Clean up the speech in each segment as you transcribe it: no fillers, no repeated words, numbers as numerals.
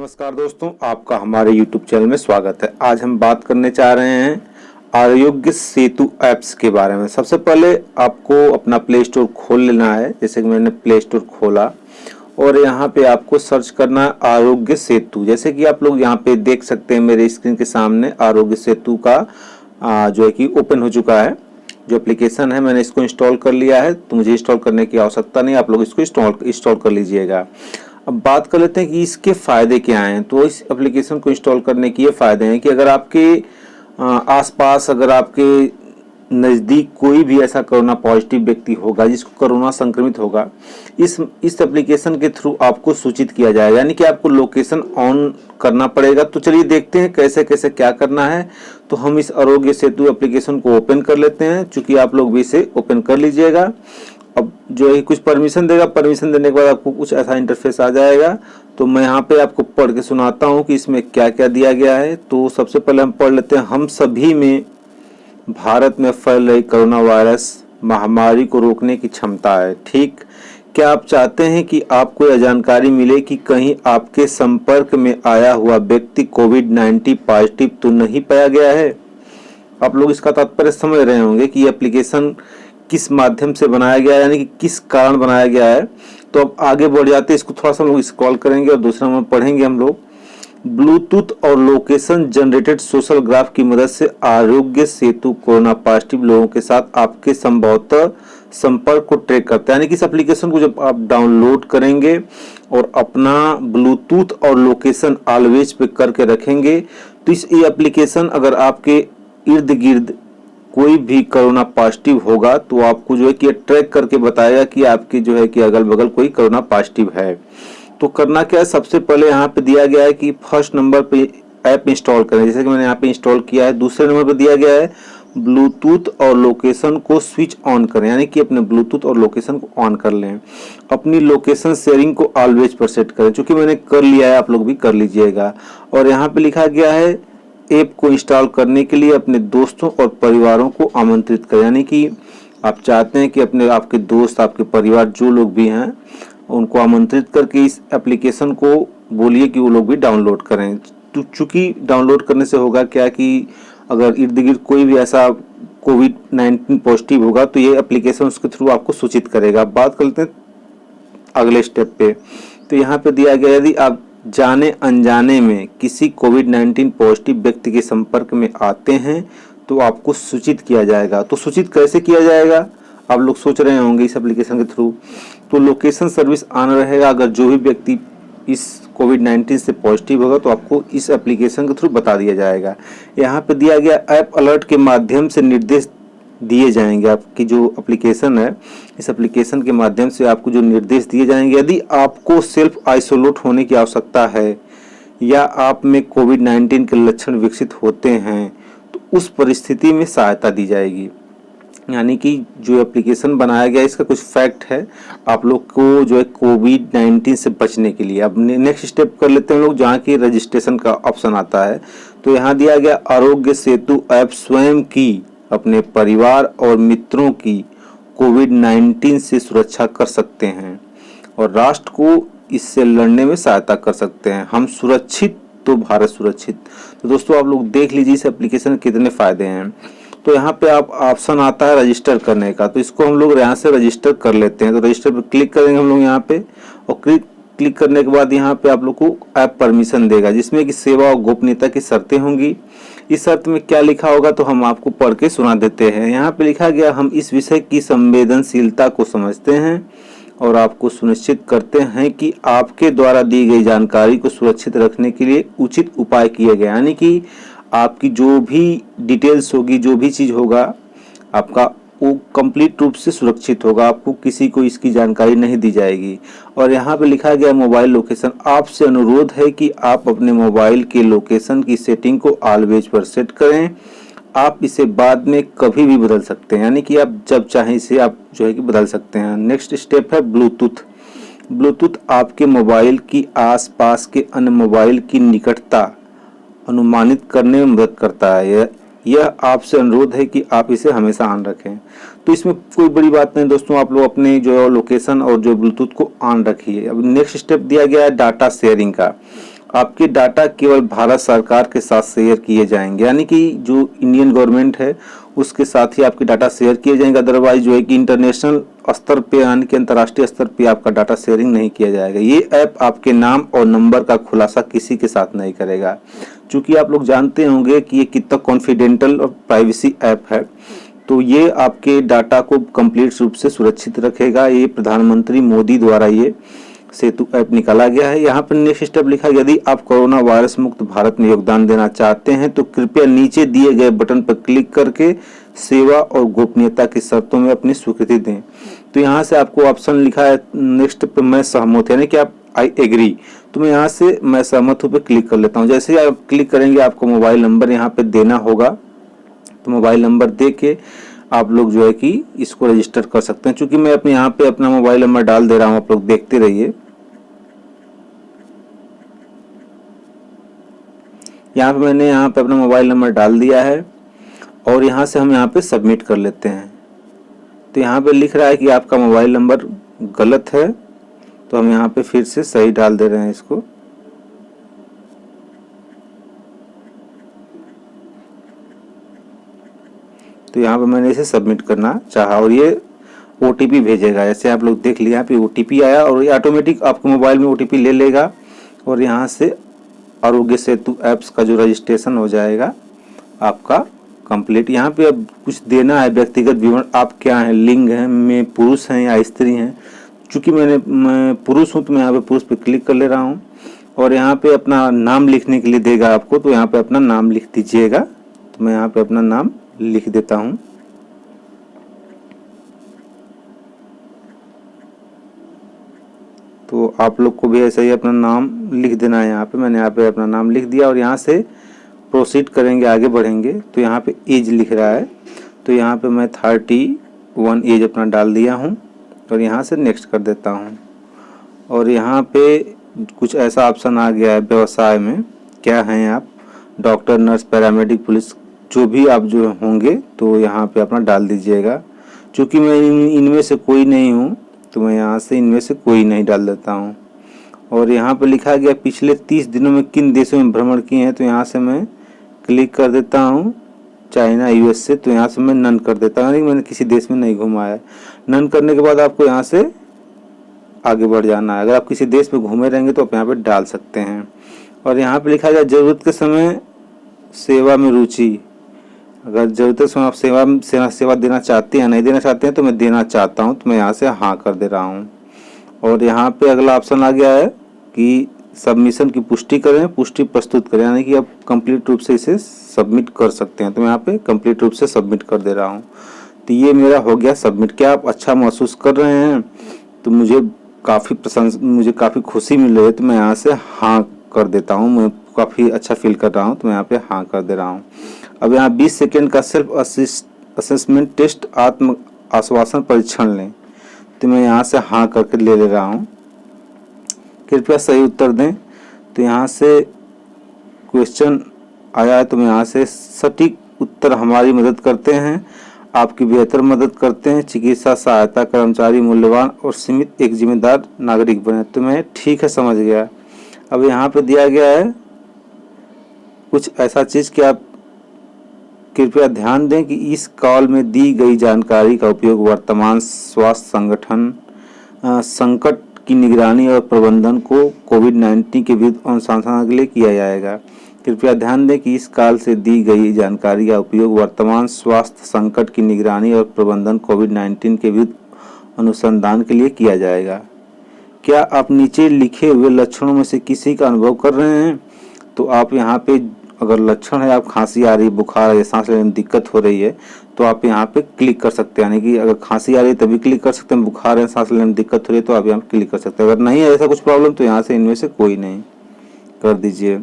नमस्कार दोस्तों, आपका हमारे YouTube चैनल में स्वागत है। आज हम बात करने जा रहे हैं आरोग्य सेतु ऐप्स के बारे में। सबसे पहले आपको अपना प्ले स्टोर खोल लेना है। जैसे कि मैंने प्ले स्टोर खोला और यहाँ पे आपको सर्च करना है आरोग्य सेतु। जैसे कि आप लोग यहाँ पे देख सकते हैं मेरे स्क्रीन के सामने आरोग्य सेतु का जो है कि ओपन हो चुका है। जो एप्लीकेशन है मैंने इसको इंस्टॉल कर लिया है, तो मुझे इंस्टॉल करने की आवश्यकता नहीं, आप लोग इसको इंस्टॉल कर लीजिएगा। अब बात कर लेते हैं कि इसके फ़ायदे क्या हैं। तो इस एप्लीकेशन को इंस्टॉल करने के ये फ़ायदे हैं कि अगर आपके आसपास, अगर आपके नज़दीक कोई भी ऐसा कोरोना पॉजिटिव व्यक्ति होगा जिसको कोरोना संक्रमित होगा, इस एप्लीकेशन के थ्रू आपको सूचित किया जाएगा, यानी कि आपको लोकेशन ऑन करना पड़ेगा। तो चलिए देखते हैं कैसे कैसे क्या करना है। तो हम इस आरोग्य सेतु एप्लीकेशन को ओपन कर लेते हैं, चूँकि आप लोग भी इसे ओपन कर लीजिएगा। अब जो है कुछ परमिशन देगा, परमिशन देने के बाद आपको कुछ ऐसा इंटरफेस आ जाएगा। तो मैं यहाँ पे आपको पढ़ के सुनाता हूँ कि इसमें क्या क्या दिया गया है। तो सबसे पहले हम पढ़ लेते हैं। हम सभी में भारत में फैल रही कोरोना वायरस महामारी को रोकने की क्षमता है। ठीक, क्या आप चाहते हैं कि आपको यह जानकारी मिले कि कहीं आपके संपर्क में आया हुआ व्यक्ति कोविड-19 पॉजिटिव तो नहीं पाया गया है? आप लोग इसका तात्पर्य समझ रहे होंगे कि ये एप्लीकेशन किस माध्यम से बनाया गया है, यानी कि किस कारण बनाया गया है। तो अब आगे बढ़ जाते हैं, इसको थोड़ा सा हम लोग स्क्रॉल करेंगे और दूसरा नंबर पढ़ेंगे हम लोग। ब्लूटूथ और लोकेशन जनरेटेड सोशल ग्राफ की मदद से आरोग्य सेतु कोरोना पॉजिटिव लोगों के साथ आपके संभवतः संपर्क को ट्रैक करता है। यानी कि इस एप्लीकेशन को जब आप डाउनलोड करेंगे और अपना ब्लूटूथ और लोकेशन ऑलवेज पे करके रखेंगे, तो इस एप्लीकेशन अगर आपके इर्द गिर्द कोई भी कोरोना पॉजिटिव होगा तो आपको जो है कि ट्रैक करके बताएगा कि आपके जो है कि अगल बगल कोई कोरोना पॉजिटिव है। तो करना क्या है, सबसे पहले यहाँ पे दिया गया है कि फर्स्ट नंबर पे ऐप इंस्टॉल करें। जैसे कि मैंने यहाँ पे इंस्टॉल किया है। दूसरे नंबर पे दिया गया है ब्लूटूथ और लोकेशन को स्विच ऑन करें, यानी कि अपने ब्लूटूथ और लोकेशन को ऑन कर लें। अपनी लोकेशन शेयरिंग को ऑलवेज पर सेट करें, चूँकि मैंने कर लिया है, आप लोग भी कर लीजिएगा। और यहाँ पे लिखा गया है ऐप को इंस्टॉल करने के लिए अपने दोस्तों और परिवारों को आमंत्रित करें, यानी कि आप चाहते हैं कि आपके दोस्त, आपके परिवार जो लोग भी हैं उनको आमंत्रित करके इस एप्लीकेशन को बोलिए कि वो लोग भी डाउनलोड करें। तो चूँकि डाउनलोड करने से होगा क्या कि अगर इर्द गिर्द कोई भी ऐसा कोविड-19 पॉजिटिव होगा तो ये एप्लीकेशन उसके थ्रू आपको सूचित करेगा। बात करते हैं अगले स्टेप पे। तो यहाँ पे दिया गया यदि आप जाने अनजाने में किसी कोविड-19 पॉजिटिव व्यक्ति के संपर्क में आते हैं तो आपको सूचित किया जाएगा। तो सूचित कैसे किया जाएगा, आप लोग सोच रहे होंगे इस एप्लीकेशन के थ्रू। तो लोकेशन सर्विस ऑन रहेगा। अगर जो भी व्यक्ति इस कोविड-19 से पॉजिटिव होगा तो आपको इस एप्लीकेशन के थ्रू बता दिया जाएगा। यहाँ पे दिया गया ऐप अलर्ट के माध्यम से निर्देश दिए जाएंगे। आपकी जो एप्लीकेशन है, इस एप्लीकेशन के माध्यम से आपको जो निर्देश दिए जाएंगे, यदि आपको सेल्फ आइसोलेट होने की आवश्यकता है या आप में कोविड-19 के लक्षण विकसित होते हैं तो उस परिस्थिति में सहायता दी जाएगी। यानी कि जो एप्लीकेशन बनाया गया इसका कुछ फैक्ट है आप लोग को जो है कोविड-19 से बचने के लिए। अब नेक्स्ट स्टेप कर लेते हैं लोग, जहाँ की रजिस्ट्रेशन का ऑप्शन आता है। तो यहाँ दिया गया आरोग्य सेतु ऐप स्वयं की, अपने परिवार और मित्रों की कोविड-19 से सुरक्षा कर सकते हैं और राष्ट्र को इससे लड़ने में सहायता कर सकते हैं। हम सुरक्षित तो भारत सुरक्षित। तो दोस्तों आप लोग देख लीजिए इस एप्लीकेशन के कितने फ़ायदे हैं। तो यहाँ पे आप ऑप्शन आता है रजिस्टर करने का, तो इसको हम लोग यहाँ से रजिस्टर कर लेते हैं। तो रजिस्टर पर क्लिक करेंगे हम लोग यहाँ पे, और क्लिक करने के बाद यहाँ पे आप लोग को ऐप परमिशन देगा, जिसमें कि सेवा और गोपनीयता की शर्तें होंगी। इस शर्त में क्या लिखा होगा तो हम आपको पढ़ के सुना देते हैं। यहाँ पे लिखा गया, हम इस विषय की संवेदनशीलता को समझते हैं और आपको सुनिश्चित करते हैं कि आपके द्वारा दी गई जानकारी को सुरक्षित रखने के लिए उचित उपाय किए गए। यानी कि आपकी जो भी डिटेल्स होगी, जो भी चीज़ होगा आपका, वो कंप्लीट रूप से सुरक्षित होगा। आपको किसी को इसकी जानकारी नहीं दी जाएगी। और यहाँ पे लिखा गया मोबाइल लोकेशन, आपसे अनुरोध है कि आप अपने मोबाइल के लोकेशन की सेटिंग को ऑलवेज पर सेट करें। आप इसे बाद में कभी भी बदल सकते हैं, यानी कि आप जब चाहें इसे आप जो है कि बदल सकते हैं। नेक्स्ट स्टेप है ब्लूटूथ। ब्लूटूथ आपके मोबाइल की आसपास के अन्य मोबाइल की निकटता अनुमानित करने में मदद करता है। यह आपसे अनुरोध है कि आप इसे हमेशा ऑन रखें। तो इसमें कोई बड़ी बात नहीं दोस्तों, आप लोग अपने जो लोकेशन और जो ब्लूटूथ को ऑन रखिए। अब नेक्स्ट स्टेप दिया गया है डाटा शेयरिंग का। आपके डाटा केवल भारत सरकार के साथ शेयर किए जाएंगे, यानी कि जो इंडियन गवर्नमेंट है उसके साथ ही आपके डाटा शेयर किए जाएंगे। अदरवाइज जो है कि इंटरनेशनल स्तर पे यानी कि अंतर्राष्ट्रीय स्तर पे आपका डाटा शेयरिंग नहीं किया जाएगा। ये ऐप आपके नाम और नंबर का खुलासा किसी के साथ नहीं करेगा। चूंकि आप लोग जानते होंगे कि ये कितना कॉन्फिडेंशियल और प्राइवेसी ऐप है, तो ये आपके डाटा को कंप्लीट रूप से सुरक्षित रखेगा। ये प्रधानमंत्री मोदी द्वारा ये सेतु ऐप निकाला गया है। यहाँ पर नेक्स्ट स्टेप लिखा है, यदि आप कोरोना वायरस मुक्त भारत में योगदान देना चाहते हैं तो कृपया नीचे दिए गए बटन पर क्लिक करके सेवा और गोपनीयता की शर्तों में अपनी स्वीकृति दें। तो यहाँ से आपको ऑप्शन लिखा है नेक्स्ट पे मैं सहमत, यानी कि आप आई एग्री। तो मैं यहाँ से मैं सहमत हूँ पे क्लिक कर लेता हूँ। जैसे ही आप क्लिक करेंगे आपको मोबाइल नंबर यहाँ पे देना होगा, तो मोबाइल नंबर दे के आप लोग जो है कि इसको रजिस्टर कर सकते हैं। चूंकि मैं अपने यहाँ पे अपना मोबाइल नंबर डाल दे रहा हूँ, आप लोग देखते रहिए। यहाँ पे मैंने यहाँ पे अपना मोबाइल नंबर डाल दिया है और यहाँ से हम यहाँ पे सबमिट कर लेते हैं। तो यहाँ पे लिख रहा है कि आपका मोबाइल नंबर गलत है, तो हम यहाँ पे फिर से सही डाल दे रहे हैं इसको। तो यहाँ पे मैंने इसे सबमिट करना चाहा और ये OTP भेजेगा। जैसे आप लोग देख लिया, यहाँ पे OTP आया और ये ऑटोमेटिक आपके मोबाइल में OTP ले लेगा और यहाँ से आरोग्य सेतु ऐप्स का जो रजिस्ट्रेशन हो जाएगा आपका कंप्लीट। यहाँ पे अब कुछ देना है व्यक्तिगत विवरण, आप क्या हैं, लिंग हैं, मैं पुरुष हैं या स्त्री हैं। चूँकि मैं पुरुष हूँ तो मैं यहाँ पे पुरुष पे क्लिक कर ले रहा हूँ और यहाँ पे अपना नाम लिखने के लिए देगा आपको, तो यहाँ पे अपना नाम लिख दीजिएगा। तो मैं यहाँ पे अपना नाम लिख देता हूँ। तो आप लोग को भी ऐसा ही अपना नाम लिख देना है। यहाँ पे मैंने यहाँ पे अपना नाम लिख दिया और यहाँ से प्रोसीड करेंगे, आगे बढ़ेंगे। तो यहाँ पे एज लिख रहा है, तो यहाँ पे मैं 31 एज अपना डाल दिया हूँ और यहाँ से नेक्स्ट कर देता हूँ। और यहाँ पे कुछ ऐसा ऑप्शन आ गया है, व्यवसाय में क्या हैं आप, डॉक्टर, नर्स, पैरामेडिक, पुलिस, जो भी आप जो होंगे तो यहाँ पे अपना डाल दीजिएगा। चूँकि मैं इनमें से कोई नहीं हूँ तो मैं यहाँ से इनमें से कोई नहीं डाल देता हूँ। और यहाँ पे लिखा गया पिछले 30 दिनों में किन देशों में भ्रमण किए हैं, तो यहाँ से मैं क्लिक कर देता हूँ। चाइना, USA, तो यहाँ से मैं नन कर देता हूँ, यानी मैंने किसी देश में नहीं घूमा है। नन करने के बाद आपको यहाँ से आगे बढ़ जाना है। अगर आप किसी देश में घूमे रहेंगे तो आप यहाँ पे डाल सकते हैं। और यहाँ पे लिखा गया जरूरत के समय सेवा में रुचि, अगर जरूरत के समय आप सेवा देना चाहते हैं, नहीं देना चाहते हैं, तो मैं देना चाहता हूँ, तो मैं यहाँ से हाँ कर दे रहा हूँ। और यहाँ पे अगला ऑप्शन आ गया है कि सबमिशन की पुष्टि करें, पुष्टि प्रस्तुत करें, यानी कि आप कंप्लीट रूप से इसे सबमिट कर सकते हैं। तो मैं यहाँ पे कंप्लीट रूप से सबमिट कर दे रहा हूँ। तो ये मेरा हो गया सबमिट। क्या आप अच्छा महसूस कर रहे हैं? तो मुझे काफ़ी खुशी मिल रही है, तो मैं यहाँ से हाँ कर देता हूँ। मैं काफ़ी अच्छा फील कर रहा हूँ, तो मैं यहाँ पे हाँ कर दे रहा हूँ। अब यहाँ 20 सेकेंड का सेल्फ असेसमेंट टेस्ट, आत्म आश्वासन परीक्षण लें, तो मैं यहाँ से हाँ करके ले रहा हूँ। कृपया सही उत्तर दें, तो यहाँ से क्वेश्चन आया है, तो मैं यहाँ से सटीक उत्तर हमारी मदद करते हैं, आपकी बेहतर मदद करते हैं, चिकित्सा सहायता कर्मचारी मूल्यवान और सीमित एक जिम्मेदार नागरिक बने। तो मैं ठीक है समझ गया। अब यहाँ पे दिया गया है कुछ ऐसा चीज़ कि आप कृपया ध्यान दें कि इस कॉल में दी गई जानकारी का उपयोग वर्तमान स्वास्थ्य संकट की निगरानी और प्रबंधन को कोविड-19 के विरुद्ध अनुसंधान के लिए किया जाएगा। कृपया ध्यान दें कि इस कॉल से दी गई जानकारी का उपयोग वर्तमान स्वास्थ्य संकट की निगरानी और प्रबंधन कोविड-19 के विरुद्ध अनुसंधान के लिए किया जाएगा। क्या आप नीचे लिखे हुए लक्षणों में से किसी का अनुभव कर रहे हैं? तो आप यहाँ पे अगर लक्षण है, आप खांसी आ रही है, बुखार है, सांस लेने में दिक्कत हो रही है, तो आप यहाँ पे क्लिक कर सकते हैं। यानी कि अगर खांसी आ रही है तभी क्लिक कर सकते हैं, बुखार है, सांस लेने में दिक्कत हो रही है, तो आप यहाँ पे क्लिक कर सकते हैं। अगर नहीं है ऐसा कुछ प्रॉब्लम, तो यहाँ से इनमें से कोई नहीं कर दीजिए।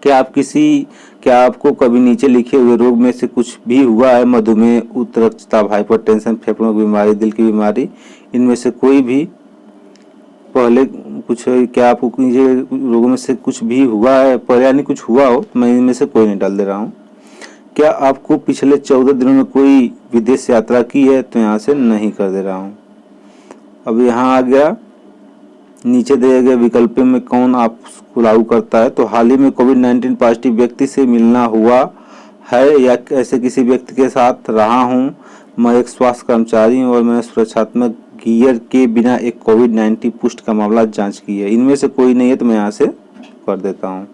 क्या आपको कभी नीचे लिखे हुए रोग में से कुछ भी हुआ है? मधुमेह, उच्च रक्तचाप, हाइपरटेंशन, फेफड़ों की बीमारी, दिल की बीमारी, इनमें से कोई भी पहले कुछ, क्या आपको ये रोगों में से कुछ भी हुआ है पहले, यानी कुछ हुआ हो, तो मैं इनमें से कोई नहीं डाल दे रहा हूँ। क्या आपको पिछले 14 दिनों में कोई विदेश यात्रा की है? तो यहाँ से नहीं कर दे रहा हूँ। अब यहाँ आ गया नीचे दिए गए विकल्प में कौन आपको लागू करता है। तो हाल ही में कोविड-19 पॉजिटिव व्यक्ति से मिलना हुआ है या ऐसे किसी व्यक्ति के साथ रहा हूँ। मैं एक स्वास्थ्य कर्मचारी हूँ और मैंने सुरक्षात्मक गियर के बिना एक कोविड-19 पुष्ट का मामला जांच की है। इनमें से कोई नहीं है तो मैं यहाँ से कर देता हूँ।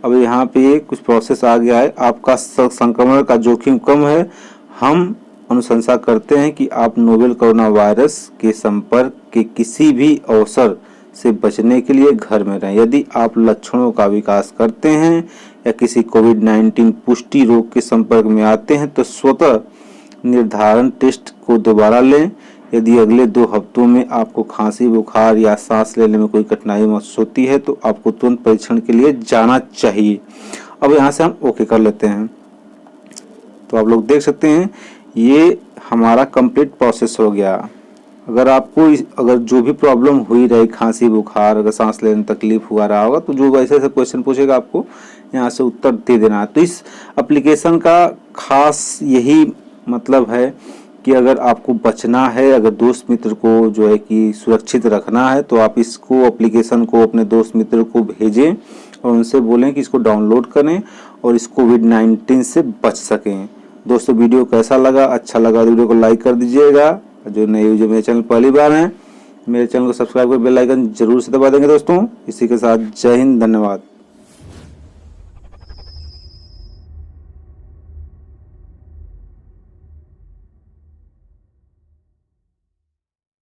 अब यहाँ पे कुछ प्रोसेस आ गया है। आपका संक्रमण का जोखिम कम है। हम अनुशंसा करते हैं कि आप नोवेल कोरोना वायरस के संपर्क के किसी भी अवसर से बचने के लिए घर में रहें। यदि आप लक्षणों का विकास करते हैं या किसी कोविड-19 पुष्टि रोग के संपर्क में आते हैं तो स्वतः निर्धारण टेस्ट को दोबारा लें। यदि अगले 2 हफ्तों में आपको खांसी, बुखार या सांस लेने में कोई कठिनाई महसूस होती है तो आपको तुरंत परीक्षण के लिए जाना चाहिए। अब यहाँ से हम ओके कर लेते हैं। तो आप लोग देख सकते हैं ये हमारा कंप्लीट प्रोसेस हो गया। अगर जो भी प्रॉब्लम हुई रही, खांसी, बुखार, अगर सांस लेने में तकलीफ हुआ रहा होगा तो जो वैसे ऐसे क्वेश्चन पूछेगा आपको यहाँ से उत्तर दे देना है। तो इस एप्लीकेशन का खास यही मतलब है कि अगर आपको बचना है, अगर दोस्त मित्र को जो है कि सुरक्षित रखना है तो आप इसको एप्लीकेशन को अपने दोस्त मित्र को भेजें और उनसे बोलें कि इसको डाउनलोड करें और इस कोविड-19 से बच सकें। दोस्तों वीडियो कैसा लगा? अच्छा लगा तो वीडियो को लाइक कर दीजिएगा। जो नए यूजर मेरे चैनल पहली बार हैं, मेरे चैनल को सब्सक्राइब कर बेल आइकन जरूर से दबा देंगे दोस्तों। इसी के साथ जय हिंद, धन्यवाद।